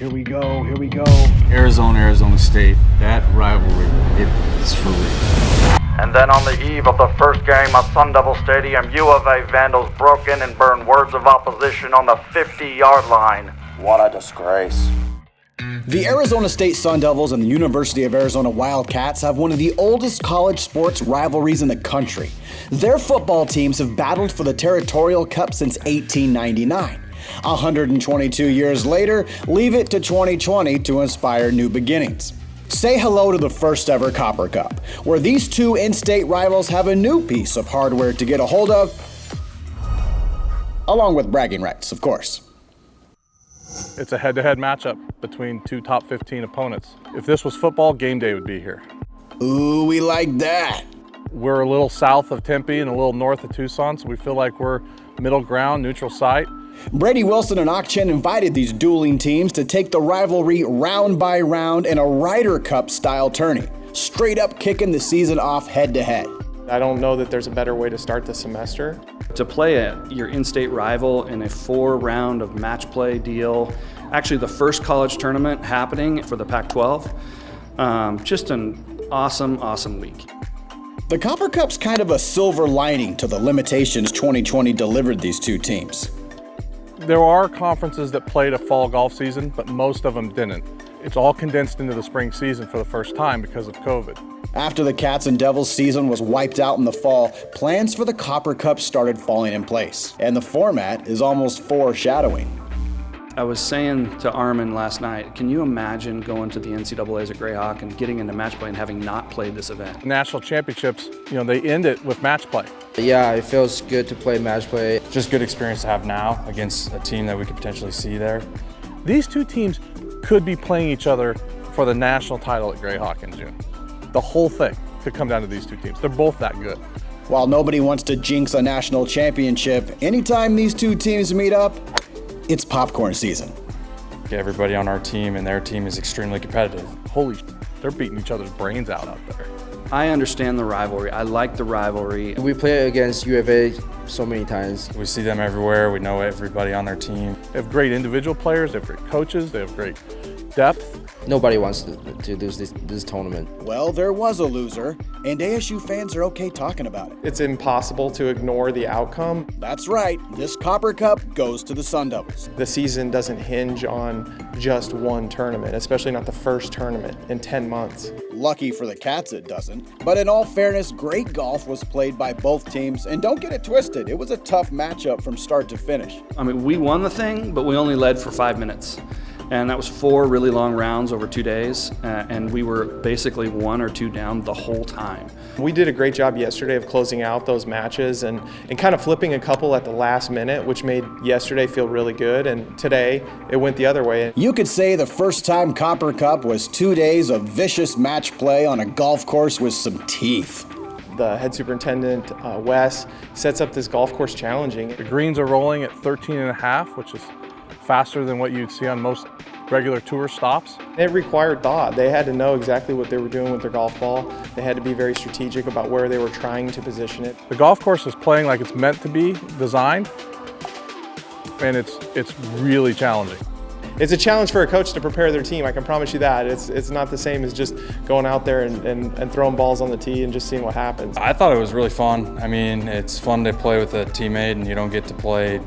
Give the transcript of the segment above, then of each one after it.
Here we go, here we go. Arizona State, that rivalry, it is for real. And then on the eve of the first game at Sun Devil Stadium, U of A Vandals broke in and burned words of opposition on the 50-yard line. What a disgrace. The Arizona State Sun Devils and the University of Arizona Wildcats have one of the oldest college sports rivalries in the country. Their football teams have battled for the Territorial Cup since 1899. 122 years later, leave it to 2020 to inspire new beginnings. Say hello to the first ever Copper Cup, where these two in-state rivals have a new piece of hardware to get a hold of, along with bragging rights, of course. It's a head-to-head matchup between two top 15 opponents. If this was football, game day would be here. Ooh, we like that. We're a little south of Tempe and a little north of Tucson, so we feel like we're middle ground, neutral site. Brady Wilson and Akchen invited these dueling teams to take the rivalry round by round in a Ryder Cup style tourney, straight up kicking the season off head-to-head. I don't know that there's a better way to start the semester. To play your in-state rival in a 4-round of match play deal, actually the first college tournament happening for the Pac-12, just an awesome week. The Copper Cup's kind of a silver lining to the limitations 2020 delivered these two teams. There are conferences that played a fall golf season, but most of them didn't. It's all condensed into the spring season for the first time because of COVID. After the Cats and Devils season was wiped out in the fall, plans for the Copper Cup started falling in place, and the format is almost foreshadowing. I was saying to Armin last night, can you imagine going to the NCAAs at Greyhawk and getting into match play and having not played this event? National championships, they end it with match play. Yeah, it feels good to play match play. Just good experience to have now against a team that we could potentially see there. These two teams could be playing each other for the national title at Greyhawk in June. The whole thing could come down to these two teams. They're both that good. While nobody wants to jinx a national championship, anytime these two teams meet up, it's popcorn season. Everybody on our team and their team is extremely competitive. Holy shit, they're beating each other's brains out there. I understand the rivalry. I like the rivalry. We play against U of A so many times. We see them everywhere. We know everybody on their team. They have great individual players. They have great coaches. They have great depth. Nobody wants to lose this tournament. Well, there was a loser, and ASU fans are okay talking about it. It's impossible to ignore the outcome. That's right. This Copper Cup goes to the Sun Devils. The season doesn't hinge on just one tournament, especially not the first tournament in 10 months. Lucky for the Cats it doesn't. But in all fairness, great golf was played by both teams, and don't get it twisted, it was a tough matchup from start to finish. I mean, we won the thing, but we only led for 5 minutes. And that was 4 really long rounds over 2 days, and we were basically 1 or 2 down the whole time. We did a great job yesterday of closing out those matches and kind of flipping a couple at the last minute, which made yesterday feel really good, and today it went the other way. You could say the first time Copper Cup was 2 days of vicious match play on a golf course with some teeth. The head superintendent, Wes, sets up this golf course challenging. The greens are rolling at 13.5, which is faster than what you'd see on most regular tour stops. It required thought. They had to know exactly what they were doing with their golf ball. They had to be very strategic about where they were trying to position it. The golf course is playing like it's meant to be designed, and it's really challenging. It's a challenge for a coach to prepare their team, I can promise you that. It's not the same as just going out there and throwing balls on the tee and just seeing what happens. I thought it was really fun. I mean, it's fun to play with a teammate and you don't get to play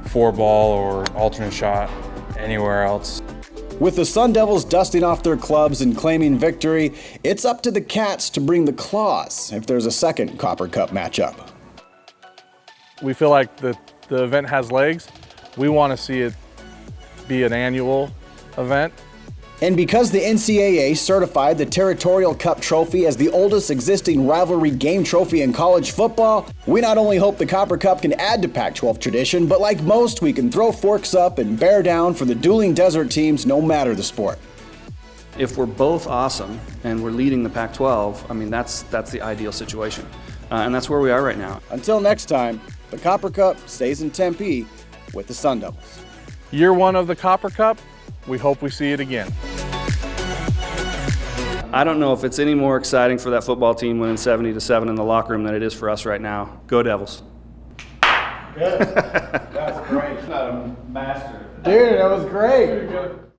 4-ball or alternate shot anywhere else. With the Sun Devils dusting off their clubs and claiming victory, it's up to the Cats to bring the claws if there's a second Copper Cup matchup. We feel like the event has legs. We want to see it be an annual event. And because the NCAA certified the Territorial Cup trophy as the oldest existing rivalry game trophy in college football, we not only hope the Copper Cup can add to Pac-12 tradition, but like most, we can throw forks up and bear down for the dueling desert teams no matter the sport. If we're both awesome and we're leading the Pac-12, I mean, that's the ideal situation. And that's where we are right now. Until next time, the Copper Cup stays in Tempe with the Sun Devils. Year 1 of the Copper Cup, we hope we see it again. I don't know if it's any more exciting for that football team winning 70-7 in the locker room than it is for us right now. Go Devils. Good. That's great. Not a master. Dude, that was great.